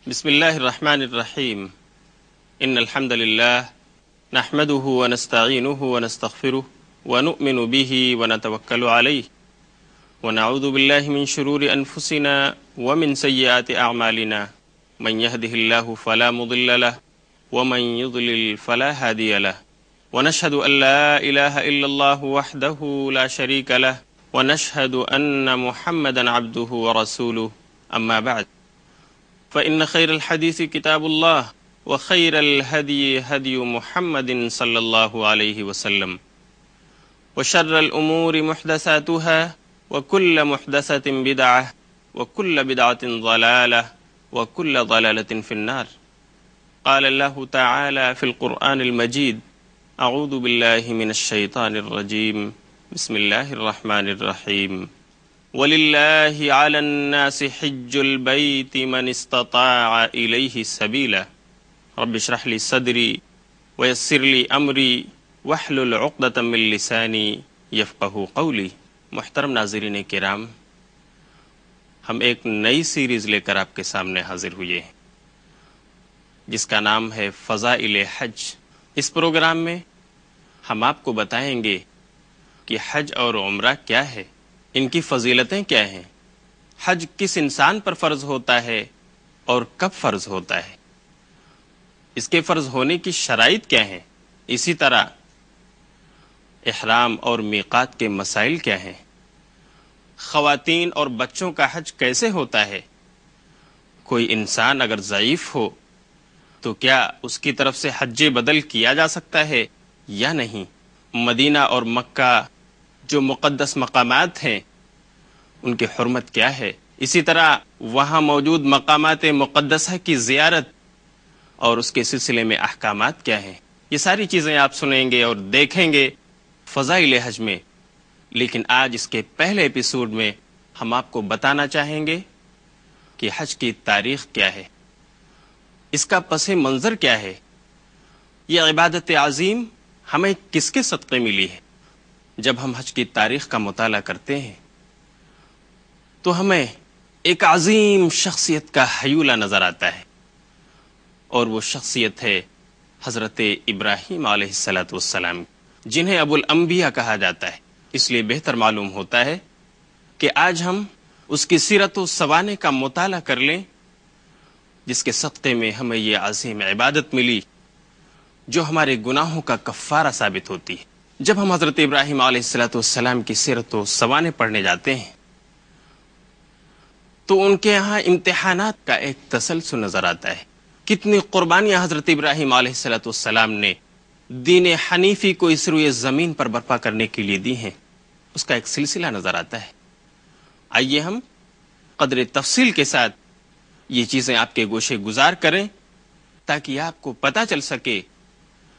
بسم الله الرحمن الرحيم إن الحمد لله نحمده ونستعينه ونستغفره ونؤمن به ونتوكل عليه ونعوذ بالله من شرور أنفسنا ومن سيئات أعمالنا من يهده الله فلا مضل له ومن يضلل فلا هادي له ونشهد أن لا إله إلا الله وحده لا شريك له ونشهد أن محمدا عبده ورسوله أما بعد فإن خير الحديث كتاب الله وخير الهدي هدي محمد صلى الله عليه وسلم وشر الأمور محدثاتها وكل محدثة بدعة وكل بدعة ضلالة وكل ضلالة في النار. قال الله تعالى في القرآن المجيد: أعوذ بالله من الشيطان الرجيم بسم الله الرحمن الرحيم وَلِلَّهِ عَلَى النَّاسِ حِجُّ الْبَيْتِ مَنِ اسْتَطَاعَ إِلَيْهِ سَبِيلًا رب اشرح لي صدري ويسر لي أمري واحلل عقدة من لساني يفقهوا قولي. محترم ناظرین کرام، ہم ایک نئی سیریز لے کر آپ کے سامنے حاضر ہوئے ہیں جس کا نام ہے فضائل حج. اس پروگرام میں ہم آپ کو بتائیں گے کہ حج اور عمرہ کیا ہے، ان کی فضیلتیں کیا ہیں، حج کس انسان پر فرض ہوتا ہے اور کب فرض ہوتا ہے، اس کے فرض ہونے کی شرائط کیا ہیں، اسی طرح احرام اور میقات کے مسائل کیا ہیں، خواتین اور بچوں کا حج کیسے ہوتا ہے، کوئی انسان اگر ضعیف ہو تو کیا اس کی طرف سے حج بدل کیا جا سکتا ہے یا نہیں، مدینہ اور مکہ جو مقدس مقامات ہیں ان کی حرمت کیا ہے، اسی طرح وہاں موجود مقامات مقدسہ کی زیارت اور اس کے سلسلے میں احکامات کیا ہیں، یہ ساری چیزیں آپ سنیں گے اور دیکھیں گے فضائل حج میں. لیکن آج اس کے پہلے ایپیسوڈ میں ہم آپ کو بتانا چاہیں گے کہ حج کی تاریخ کیا ہے، اس کا پس منظر کیا ہے، یہ عبادت عظیم ہمیں کس کے صدقے ملی ہے. جب ہم حج کی تاریخ کا مطالعہ کرتے ہیں تو ہمیں ایک عظیم شخصیت کا حیولہ نظر آتا ہے، اور وہ شخصیت ہے حضرت ابراہیم علیہ السلام، جنہیں ابو الانبیاء کہا جاتا ہے. اس لیے بہتر معلوم ہوتا ہے کہ آج ہم اس کی سیرت و سوانح کا مطالعہ کر لیں، جس کے صدقے میں ہمیں یہ عظیم عبادت ملی جو ہمارے گناہوں کا کفارہ ثابت ہوتی ہے. جب ہم حضرت ابراہیم علیہ السلام کی سیرت و سوانح پڑھنے جاتے ہیں تو ان کے یہاں امتحانات کا ایک تسلسل نظر آتا ہے. کتنی قربانیاں حضرت ابراہیم علیہ السلام نے دین حنیفی کو اس روئے زمین پر برپا کرنے کے لیے دی ہیں، اس کا ایک سلسلہ نظر آتا ہے. آئیے ہم قدر تفصیل کے ساتھ یہ چیزیں آپ کے گوشے گزار کریں تاکہ آپ کو پتہ چل سکے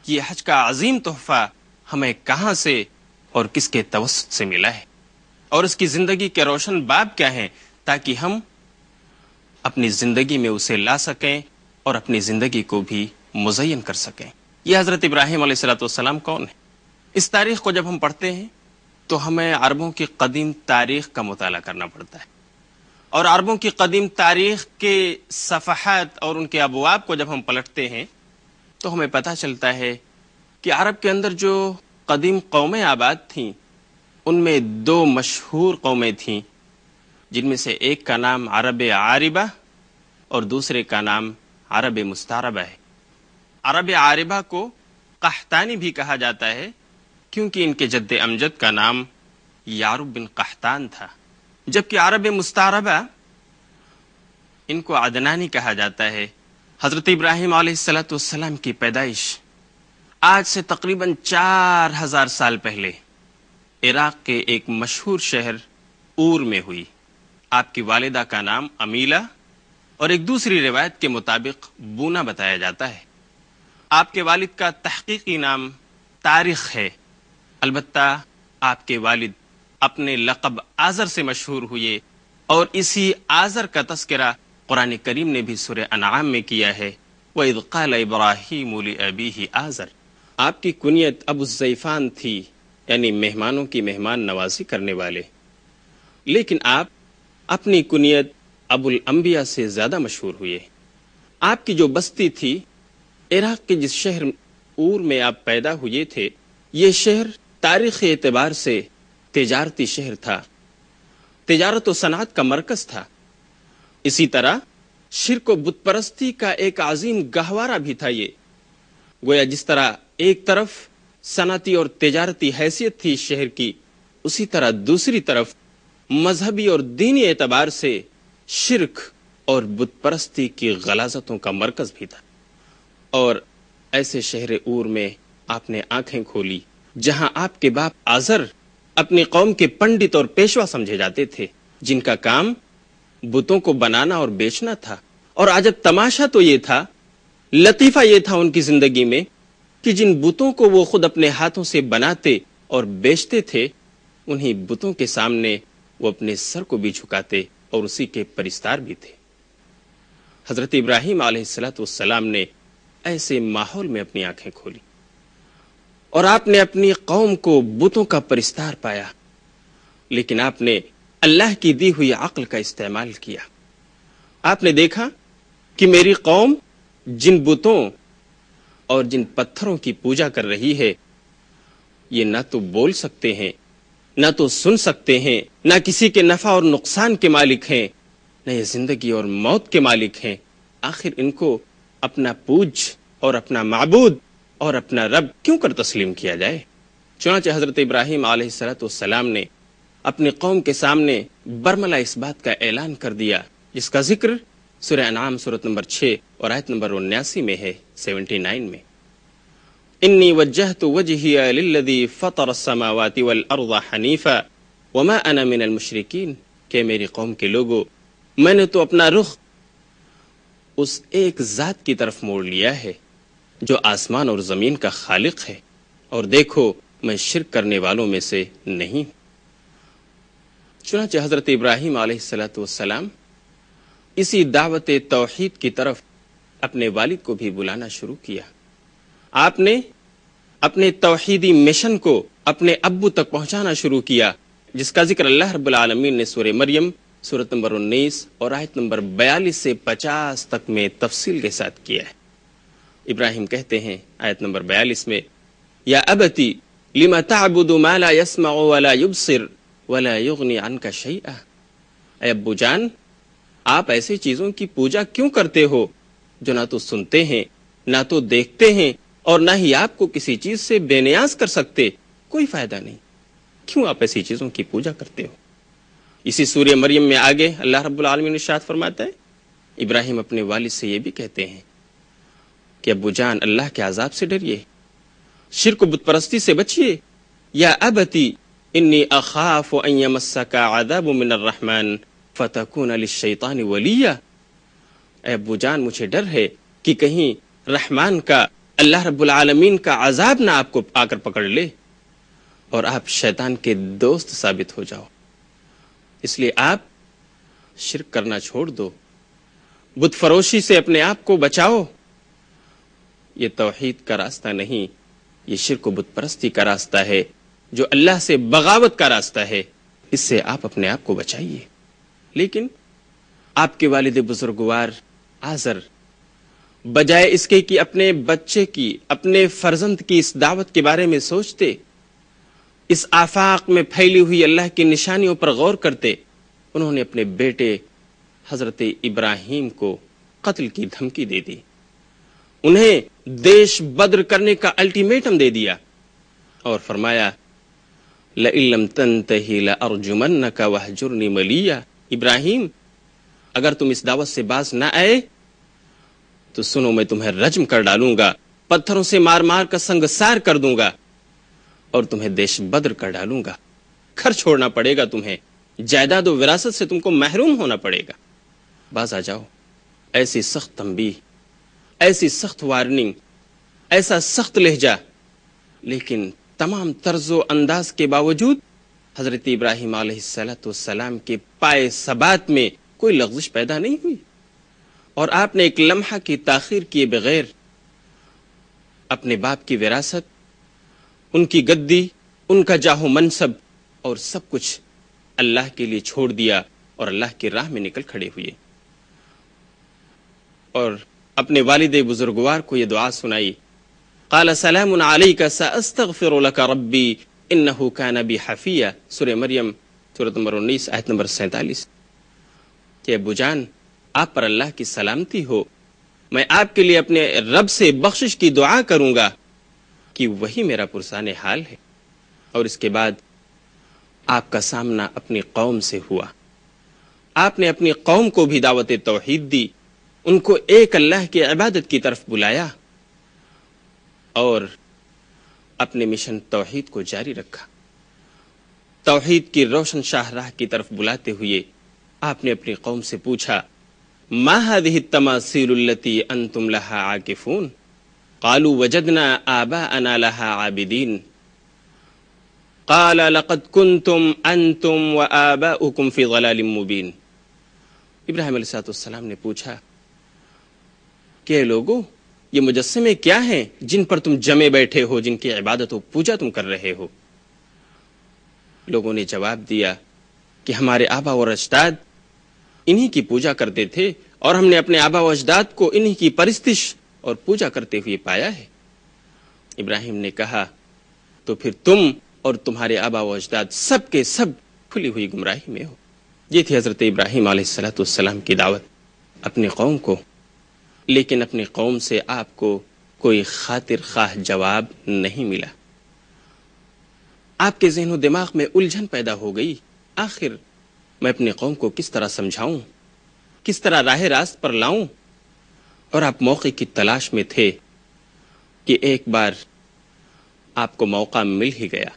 کہ یہ حج کا عظیم تحفہ ہمیں کہاں سے اور کس کے توسط سے ملا ہے، اور اس کی زندگی کے روشن باب کیا ہیں، تاکہ ہم اپنی زندگی میں اسے لا سکیں اور اپنی زندگی کو بھی مزین کر سکیں. یہ حضرت ابراہیم علیہ السلام کون ہے؟ اس تاریخ کو جب ہم پڑھتے ہیں تو ہمیں عربوں کی قدیم تاریخ کا مطالعہ کرنا پڑتا ہے، اور عربوں کی قدیم تاریخ کے صفحات اور ان کے ابواب کو جب ہم پلٹتے ہیں تو ہمیں پتہ چلتا ہے کہ عرب کے اندر جو قدیم قومیں آباد تھیں ان میں دو مشہور قومیں تھیں، جن میں سے ایک کا نام عرب عاربہ اور دوسرے کا نام عرب مستعربہ ہے. عرب عاربہ کو قحطانی بھی کہا جاتا ہے کیونکہ ان کے جد امجد کا نام یعرب بن قحطان تھا، جبکہ عرب مستعربہ ان کو عدنانی کہا جاتا ہے. حضرت ابراہیم علیہ السلام کی پیدائش آج سے تقریباً 4000 سال پہلے عراق کے ایک مشہور شہر اور میں ہوئی. آپ کی والدہ کا نام امیلہ اور ایک دوسری روایت کے مطابق بونا بتایا جاتا ہے. آپ کے والد کا تحقیقی نام طارق ہے، البتہ آپ کے والد اپنے لقب آزر سے مشہور ہوئے، اور اسی آزر کا تذکرہ قرآن کریم نے بھی سورہ انعام میں کیا ہے. وَإِذْ قَالَ إِبْرَاهِيمُ لِأَبِيهِ آزر. آپ کی کنیت ابو الزیفان تھی، یعنی مہمانوں کی مہمان نوازی کرنے والے، لیکن آپ اپنی کنیت ابو الانبیاء سے زیادہ مشہور ہوئے۔ آپ کی جو بستی تھی، عراق کے جس شہر اور میں آپ پیدا ہوئے تھے، یہ شہر تاریخی اعتبار سے تجارتی شہر تھا، تجارت و صنعت کا مرکز تھا۔ اسی طرح شرک و بت پرستی کا ایک عظیم گہوارہ بھی تھا یہ۔ گویا جس طرح ایک طرف صنعتی اور تجارتی حیثیت تھی اس شہر کی، اسی طرح دوسری طرف مذہبی اور دینی اعتبار سے شرک اور بت پرستی کی غلاظتوں کا مرکز بھی تھا۔ اور ایسے شہر اور میں آپ نے آنکھیں کھولی جہاں آپ کے باپ آزر اپنی قوم کے پنڈت اور پیشوا سمجھے جاتے تھے، جن کا کام بتوں کو بنانا اور بیچنا تھا۔ اور عجب تماشا تو یہ تھا، لطیفہ یہ تھا ان کی زندگی میں کہ جن بتوں کو وہ خود اپنے ہاتھوں سے بناتے اور بیچتے تھے، انہی بتوں کے سامنے وہ اپنے سر کو بھی جھکاتے اور اسی کے پرستار بھی تھے۔ حضرت ابراہیم علیہ السلام نے ایسے ماحول میں اپنی آنکھیں کھولی اور آپ نے اپنی قوم کو بتوں کا پرستار پایا، لیکن آپ نے اللہ کی دی ہوئی عقل کا استعمال کیا۔ آپ نے دیکھا کہ میری قوم جن بتوں اور جن پتھروں کی پوجا کر رہی ہے، یہ نہ تو بول سکتے ہیں، نہ تو سن سکتے ہیں، نہ کسی کے نفع اور نقصان کے مالک ہیں، نہ یہ زندگی اور موت کے مالک ہیں۔ آخر ان کو اپنا پوج اور اپنا معبود اور اپنا رب کیوں کر تسلیم کیا جائے؟ چنانچہ حضرت ابراہیم علیہ السلام نے اپنی قوم کے سامنے برملا اس بات کا اعلان کر دیا، جس کا ذکر سورہ انعام سورۃ نمبر 6 اور آیت نمبر 79 میں ہے، 79 میں۔ انی وجہت وجہی للذی فطر السماوات والارض حنیفا وما انا من المشرکین، کہ میری قوم کے لوگوں، میں نے تو اپنا رخ اس ایک ذات کی طرف موڑ لیا ہے جو آسمان اور زمین کا خالق ہے، اور دیکھو میں شرک کرنے والوں میں سے نہیں۔ چنانچہ حضرت ابراہیم علیہ السلام اسی دعوت توحید کی طرف اپنے والد کو بھی بلانا شروع کیا۔ آپ نے اپنے توحیدی مشن کو اپنے ابو تک پہنچانا شروع کیا، جس کا ذکر اللہ رب العالمین نے سورہ مریم سورۃ نمبر 19 اور آیت نمبر 42 سے 50 تک میں تفصیل کے ساتھ کیا ہے۔ ابراہیم کہتے ہیں آیت نمبر 42 میں، یا ابتی لما تعبد ما لا يسمع ولا يبصر ولا يغني عنك شيئا، اے ابو جان، آپ ایسی چیزوں کی پوجا کیوں کرتے ہو جو نہ تو سنتے ہیں، نہ تو دیکھتے ہیں، اور نہ ہی آپ کو کسی چیز سے بے نیاز کر سکتے، کوئی فائدہ نہیں، کیوں آپ ایسی چیزوں کی پوجا کرتے ہو؟ اسی سورہ مریم میں آگے اللہ رب العالمین ارشاد فرماتا ہے، ابراہیم اپنے والد سے یہ بھی کہتے ہیں کہ ابو جان، اللہ کے عذاب سے ڈریے، شرک و بت پرستی سے بچیے۔ یا ابتی انی اخاف ان یمسک عذاب من الرحمن فتکون للشیطان ولیا، اے ابو جان، مجھے ڈر ہے کہ کہیں رحمان کا، اللہ رب العالمین کا عذاب نہ آپ کو آ کر پکڑ لے اور آپ شیطان کے دوست ثابت ہو جاؤ۔ اس لیے آپ شرک کرنا چھوڑ دو، بت فروشی سے اپنے آپ کو بچاؤ۔ یہ توحید کا راستہ نہیں، یہ شرک و بت پرستی کا راستہ ہے، جو اللہ سے بغاوت کا راستہ ہے، اس سے آپ اپنے آپ کو بچائیے۔ لیکن آپ کے والد بزرگوار آزر بجائے اس کے کہ اپنے بچے کی، اپنے فرزند کی اس دعوت کے بارے میں سوچتے، اس آفاق میں پھیلی ہوئی اللہ کی نشانیوں پر غور کرتے، انہوں نے اپنے بیٹے حضرت ابراہیم کو قتل کی دھمکی دے دی، انہیں دیش بدر کرنے کا الٹیمیٹم دے دیا اور فرمایا، لئن لم تنتہی لأرجمنک وہجرنی ملیا، ابراہیم اگر تم اس دعوت سے باز نہ آئے تو سنو، میں تمہیں رجم کر ڈالوں گا، پتھروں سے مار مار کر سنگسار کر دوں گا اور تمہیں دیش بدر کر ڈالوں گا، گھر چھوڑنا پڑے گا تمہیں، جائیداد و وراثت سے تم کو محروم ہونا پڑے گا، باز آ جاؤ۔ ایسی سخت تنبیہ، ایسی سخت وارننگ، ایسا سخت لہجہ، لیکن تمام طرز و انداز کے باوجود حضرت ابراہیم علیہ السلام کے پائے ثبات میں کوئی لغزش پیدا نہیں ہوئی، اور آپ نے ایک لمحہ کی تاخیر کیے بغیر اپنے باپ کی وراثت، ان کی گدی، ان کا جاہ و منصب اور سب کچھ اللہ کے لیے چھوڑ دیا اور اللہ کی راہ میں نکل کھڑے ہوئے اور اپنے والد بزرگوار کو یہ دعا سنائی. قال سلام علیک ساستغفر لک ربی انہ کان بی حفیہ. سورہ مریم سورۃ نمبر 19 آیت نمبر 47. کہ ابو جان آپ پر اللہ کی سلامتی ہو، میں آپ کے لیے اپنے رب سے بخشش کی دعا کروں گا کہ وہی میرا پرسان حال ہے. اور اس کے بعد آپ کا سامنا اپنی قوم سے ہوا. آپ نے اپنی قوم کو بھی دعوت توحید دی، ان کو ایک اللہ کی عبادت کی طرف بلایا اور اپنے مشن توحید کو جاری رکھا. توحید کی روشن شاہراہ کی طرف بلاتے ہوئے آپ نے اپنی قوم سے پوچھا ما هذه التماثيل التي انتم لها عاكفون قالوا وجدنا آباءنا لها عابدين قال لقد كنتم انتم وآباؤكم في ضلال مبين. ابراہیم علیہ السلام نے پوچھا کہ لوگو یہ مجسمے کیا ہیں جن پر تم جمے بیٹھے ہو، جن کی عبادت و پوجا تم کر رہے ہو؟ لوگوں نے جواب دیا کہ ہمارے آبا اور اجداد انہی کی پوجا کرتے تھے اور ہم نے اپنے آبا و اجداد کو انہی کی پرستش اور پوجا کرتے ہوئے پایا ہے. ابراہیم نے کہا تو پھر تم اور تمہارے آبا و اجداد سب کے سب کھلی ہوئی گمراہی میں ہو. یہ تھی حضرت ابراہیم علیہ السلام کی دعوت اپنی قوم کو. لیکن اپنی قوم سے آپ کو کوئی خاطر خواہ جواب نہیں ملا. آپ کے ذہن و دماغ میں الجھن پیدا ہو گئی، آخر میں اپنی قوم کو کس طرح سمجھاؤں، کس طرح راہ راست پر لاؤں؟ اور آپ موقع کی تلاش میں تھے کہ ایک بار آپ کو موقع مل ہی گیا.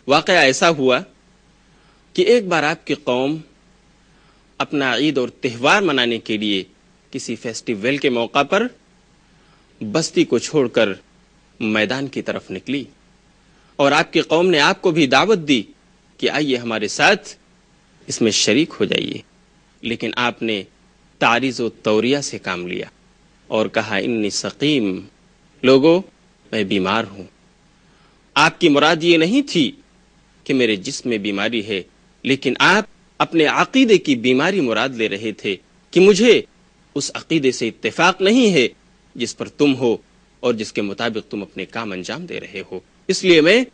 واقعہ ایسا ہوا کہ ایک بار آپ کی قوم اپنا عید اور تہوار منانے کے لیے کسی فیسٹیول کے موقع پر بستی کو چھوڑ کر میدان کی طرف نکلی اور آپ کی قوم نے آپ کو بھی دعوت دی کہ آئیے ہمارے ساتھ اس میں شریک ہو جائیے. لیکن آپ نے تعریض و توریہ سے کام لیا اور کہا انی سقیم، لوگو میں بیمار ہوں. آپ کی مراد یہ نہیں تھی کہ میرے جسم میں بیماری ہے، لیکن آپ اپنے عقیدے کی بیماری مراد لے رہے تھے کہ مجھے اس عقیدے سے اتفاق نہیں ہے جس پر تم ہو اور جس کے مطابق تم اپنے کام انجام دے رہے ہو، اس لیے میں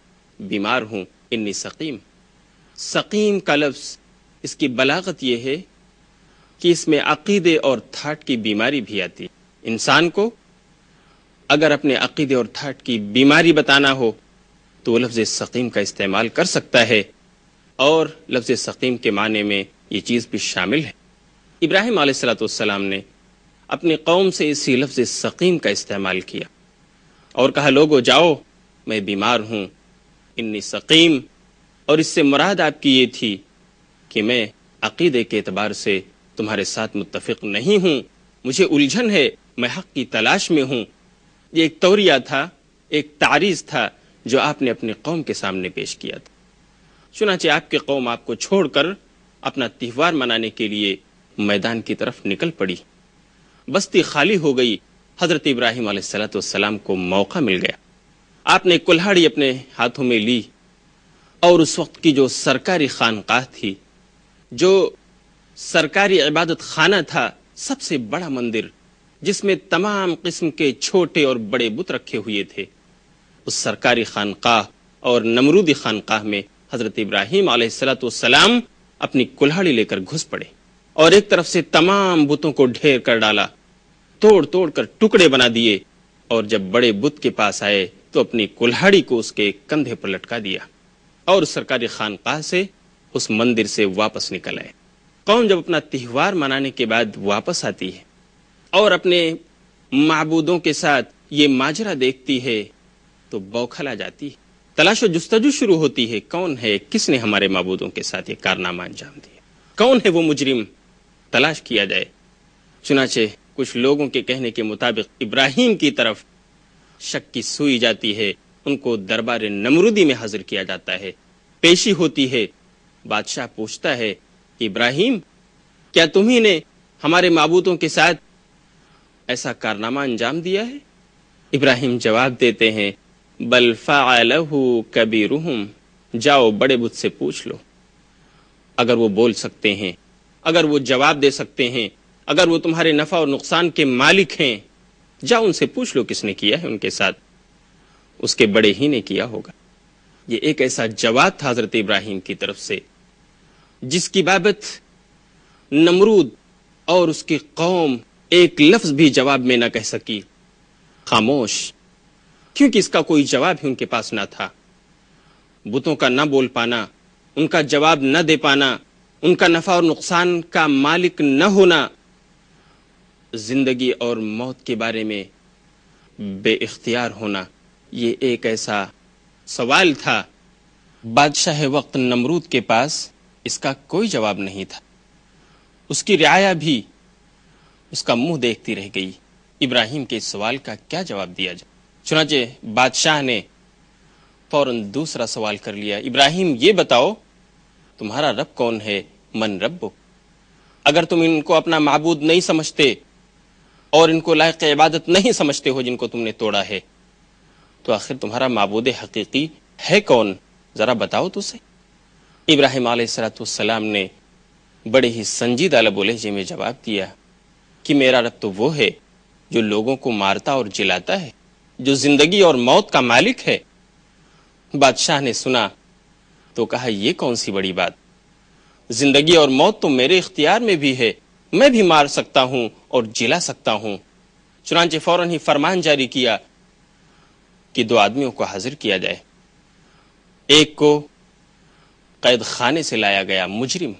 بیمار ہوں. انی سقیم. سقیم کا لفظ اس کی بلاغت یہ ہے کہ اس میں عقیدے اور تھاٹ کی بیماری بھی آتی. انسان کو اگر اپنے عقیدے اور تھاٹ کی بیماری بتانا ہو تو وہ لفظ سقیم کا استعمال کر سکتا ہے، اور لفظ سقیم کے معنی میں یہ چیز بھی شامل ہے. ابراہیم علیہ السلام نے اپنی قوم سے اسی لفظ سقیم کا استعمال کیا اور کہا لوگو جاؤ میں بیمار ہوں، انی سقیم. اور اس سے مراد آپ کی یہ تھی کہ میں عقیدے کے اعتبار سے تمہارے ساتھ متفق نہیں ہوں، مجھے الجھن ہے، میں حق کی تلاش میں ہوں. یہ ایک توریہ تھا، ایک تعریض تھا جو آپ نے اپنی قوم کے سامنے پیش کیا تھا. چنانچہ آپ کی قوم آپ کو چھوڑ کر اپنا تہوار منانے کے لیے میدان کی طرف نکل پڑی. بستی خالی ہو گئی. حضرت ابراہیم علیہ السلام کو موقع مل گیا. آپ نے کلہاڑی اپنے ہاتھوں میں لی اور اس وقت کی جو سرکاری خانقاہ تھی، جو سرکاری عبادت خانہ تھا، سب سے بڑا مندر جس میں تمام قسم کے چھوٹے اور بڑے بت رکھے ہوئے تھے، اس سرکاری خانقاہ اور نمرودی خانقاہ میں حضرت ابراہیم علیہ السلام اپنی کلہاڑی لے کر گھس پڑے اور ایک طرف سے تمام بتوں کو ڈھیر کر ڈالا، توڑ توڑ کر ٹکڑے بنا دیے، اور جب بڑے بت کے پاس آئے تو اپنی کلہاڑی کو اس کے کندھے پر لٹکا دیا اور سرکاری خانقاہ سے اس مندر سے واپس نکل آئے. قوم جب اپنا تہوار منانے کے بعد واپس آتی ہے اور اپنے معبودوں کے ساتھ یہ ماجرا دیکھتی ہے تو بوکھلا جاتی ہے. تلاش و جستجو شروع ہوتی ہے، کون ہے، کس نے ہمارے معبودوں کے ساتھ یہ کارنامہ انجام دیا، کون ہے وہ مجرم، تلاش کیا جائے. چنانچہ کچھ لوگوں کے کہنے کے مطابق ابراہیم کی طرف شک کی سوئی جاتی ہے، ان کو دربار نمرودی میں حاضر کیا جاتا ہے. پیشی ہوتی ہے. بادشاہ پوچھتا ہے کہ ابراہیم کیا تمہیں نے ہمارے معبودوں کے ساتھ ایسا کارنامہ انجام دیا ہے؟ ابراہیم جواب دیتے ہیں بل فعلہ کبیرہم، جاؤ بڑے بت سے پوچھ لو، اگر وہ بول سکتے ہیں اگر وہ جواب دے سکتے ہیں، اگر وہ تمہارے نفع اور نقصان کے مالک ہیں، جاؤ ان سے پوچھ لو کس نے کیا ہے ان کے ساتھ، اس کے بڑے ہی نے کیا ہوگا۔ یہ ایک ایسا جواب تھا حضرت ابراہیم کی طرف سے جس کی بابت نمرود اور اس کی قوم ایک لفظ بھی جواب میں نہ کہہ سکی، خاموش، کیونکہ اس کا کوئی جواب ہی ان کے پاس نہ تھا۔ بتوں کا نہ بول پانا، ان کا جواب نہ دے پانا، ان کا نفع اور نقصان کا مالک نہ ہونا، زندگی اور موت کے بارے میں بے اختیار ہونا، یہ ایک ایسا سوال تھا۔ بادشاہ وقت نمرود کے پاس اس کا کوئی جواب نہیں تھا۔ اس کی رعایا بھی اس کا منہ دیکھتی رہ گئی، ابراہیم کے اس سوال کا کیا جواب دیا جائے۔ چنانچہ بادشاہ نے فوراً دوسرا سوال کر لیا، ابراہیم یہ بتاؤ تمہارا رب کون ہے؟ من ربک؟ اگر تم ان کو اپنا معبود نہیں سمجھتے اور ان کو لائق عبادت نہیں سمجھتے ہو جن کو تم نے توڑا ہے، تو آخر تمہارا معبود حقیقی ہے کون؟ ذرا بتاؤ تو اسے۔ ابراہیم علیہ السلام نے بڑے ہی سنجیدہ لب و لہجے میں جواب دیا کہ میرا رب تو وہ ہے جو لوگوں کو مارتا اور جلاتا ہے، جو زندگی اور موت کا مالک ہے۔ بادشاہ نے سنا تو کہا، یہ کون سی بڑی بات؟ زندگی اور موت تو میرے اختیار میں بھی ہے، میں بھی مار سکتا ہوں اور جلا سکتا ہوں۔ چنانچہ فوراً ہی فرمان جاری کیا کہ 2 آدمیوں کو حاضر کیا جائے۔ ایک کو قید خانے سے لایا گیا، مجرم،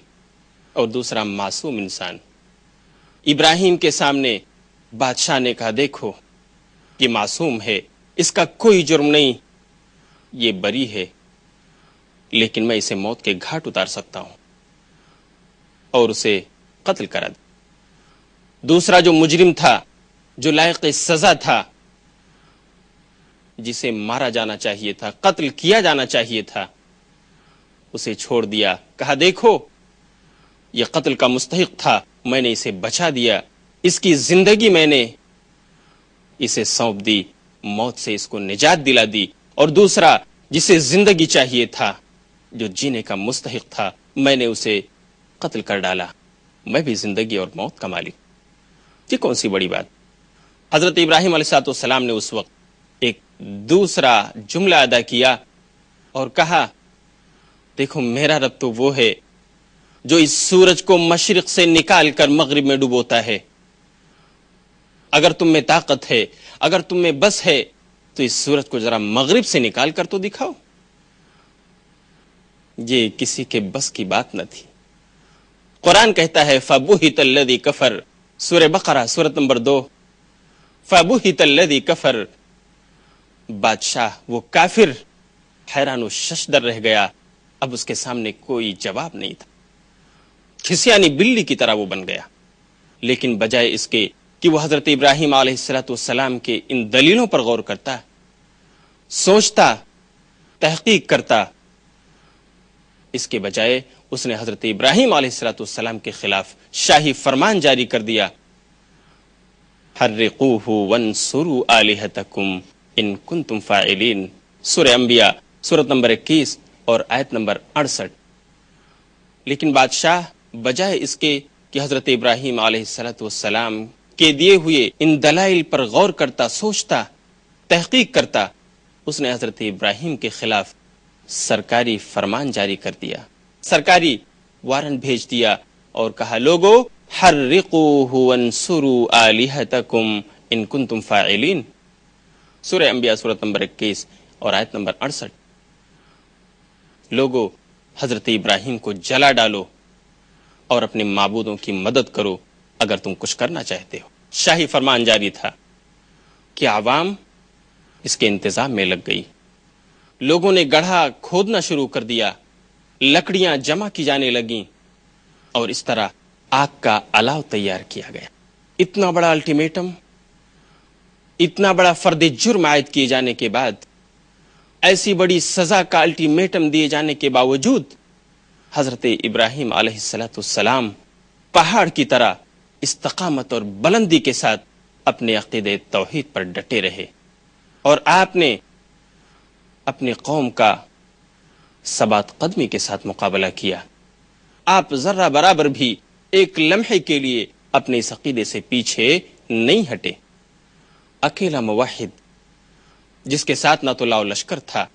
اور دوسرا معصوم انسان۔ ابراہیم کے سامنے بادشاہ نے کہا، دیکھو یہ معصوم ہے، اس کا کوئی جرم نہیں، یہ بری ہے، لیکن میں اسے موت کے گھاٹ اتار سکتا ہوں اور اسے قتل کرا دوں۔ دوسرا جو مجرم تھا، جو لائق سزا تھا، جسے مارا جانا چاہیے تھا، قتل کیا جانا چاہیے تھا، اسے چھوڑ دیا، کہا دیکھو یہ قتل کا مستحق تھا، میں نے اسے بچا دیا، اس کی زندگی میں نے اسے سونپ دی، موت سے اس کو نجات دلا دی۔ اور دوسرا جسے زندگی چاہیے تھا، جو جینے کا مستحق تھا، میں نے اسے قتل کر ڈالا، میں بھی زندگی اور موت کا مالک۔ یہ کون سی بڑی بات؟ حضرت ابراہیم علیہ السلام نے اس وقت ایک دوسرا جملہ ادا کیا اور کہا، دیکھو میرا رب تو وہ ہے جو اس سورج کو مشرق سے نکال کر مغرب میں ڈبوتا ہے۔ اگر تم میں طاقت ہے، اگر تم میں بس ہے، تو اس سورج کو ذرا مغرب سے نکال کر تو دکھاؤ۔ یہ کسی کے بس کی بات نہ تھی۔ قرآن کہتا ہے فَبُہِتَ الَّذِي كَفَرَ، سورہ بقرہ سورۃ نمبر 2، فَبُہِتَ الَّذِي كَفَرَ، بادشاہ وہ کافر حیران و ششدر رہ گیا، اب اس کے سامنے کوئی جواب نہیں تھا، کھسیانی بلی کی طرح وہ بن گیا۔ لیکن بجائے اس کے کہ وہ حضرت ابراہیم علیہ السلام کے ان دلیلوں پر غور کرتا، سوچتا، تحقیق کرتا، اس کے بجائے اس نے حضرت ابراہیم علیہ السلام کے خلاف شاہی فرمان جاری کر دیا، حرقوہ وانصروا آلہتکم ان کنتم فاعلین، سورہ انبیاء سورۃ نمبر 21 اور آیت نمبر 68۔ لیکن بادشاہ بجائے اس کے کہ حضرت ابراہیم علیہ السلام کے دیے ہوئے ان دلائل پر غور کرتا، سوچتا، تحقیق کرتا، اس نے حضرت ابراہیم کے خلاف سرکاری فرمان جاری کر دیا، سرکاری وارنٹ بھیج دیا اور کہا، لوگو حرقوہ وانصروا آلہتکم ان کنتم فاعلین، سورہ انبیاء سورۃ نمبر 21 اور آیت نمبر 68۔ لوگو حضرت ابراہیم کو جلا ڈالو اور اپنے معبودوں کی مدد کرو اگر تم کچھ کرنا چاہتے ہو۔ شاہی فرمان جاری تھا کہ عوام اس کے انتظام میں لگ گئی، لوگوں نے گڑھا کھودنا شروع کر دیا، لکڑیاں جمع کی جانے لگیں اور اس طرح آگ کا الاؤ تیار کیا گیا۔ اتنا بڑا الٹیمیٹم، اتنا بڑا فرد جرم عائد کیے جانے کے بعد، ایسی بڑی سزا کا الٹیمیٹم دیے جانے کے باوجود حضرت ابراہیم علیہ السلام پہاڑ کی طرح استقامت اور بلندی کے ساتھ اپنے عقیدے توحید پر ڈٹے رہے، اور آپ نے اپنی قوم کا ثبات قدمی کے ساتھ مقابلہ کیا۔ آپ ذرہ برابر بھی ایک لمحے کے لیے اپنے اس عقیدے سے پیچھے نہیں ہٹے۔ اکیلا موحد جس کے ساتھ نہ تو لاؤ لشکر تھا،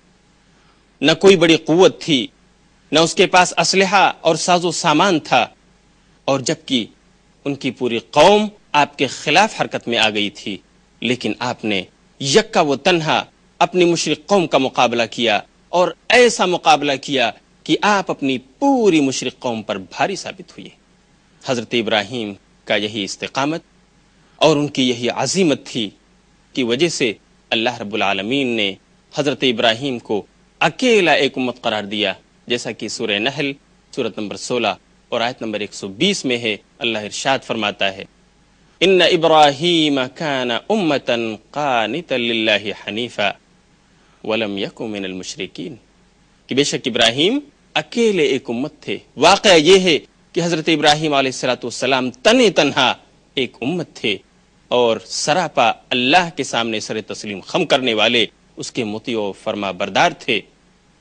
نہ کوئی بڑی قوت تھی، نہ اس کے پاس اسلحہ اور ساز و سامان تھا، اور جبکہ ان کی پوری قوم آپ کے خلاف حرکت میں آ گئی تھی، لیکن آپ نے یکا و تنہا اپنی مشرک قوم کا مقابلہ کیا، اور ایسا مقابلہ کیا کہ آپ اپنی پوری مشرک قوم پر بھاری ثابت ہوئے۔ حضرت ابراہیم کا یہی استقامت اور ان کی یہی عزیمت تھی کی وجہ سے اللہ رب العالمین نے حضرت ابراہیم کو اکیلا ایک امت قرار دیا، جیسا کہ سورہ نحل سورت نمبر 16 اور آیت نمبر 120 میں ہے۔ اللہ ارشاد فرماتا ہے، ان ابراہیم کان امتا قانتا للہ حنیفا ولم یک من المشرکین، کہ بے شک ابراہیم اکیلے ایک امت تھے۔ واقعہ یہ ہے کہ حضرت ابراہیم علیہ السلام تنہا ایک امت تھے، اور سراپا اللہ کے سامنے سر تسلیم خم کرنے والے اس کے مطیع و فرما بردار تھے،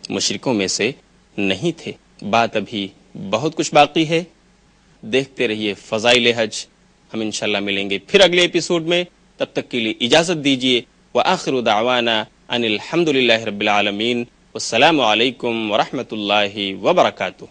مشرکوں میں سے نہیں تھے۔ بات ابھی بہت کچھ باقی ہے، دیکھتے رہیے فضائل حج۔ ہم انشاءاللہ ملیں گے پھر اگلے ایپیسوڈ میں، تب تک کے لیے اجازت دیجیے۔ وآخر دعوانا ان الحمد للہ رب العالمین، والسلام علیکم ورحمۃ اللہ وبرکاتہ۔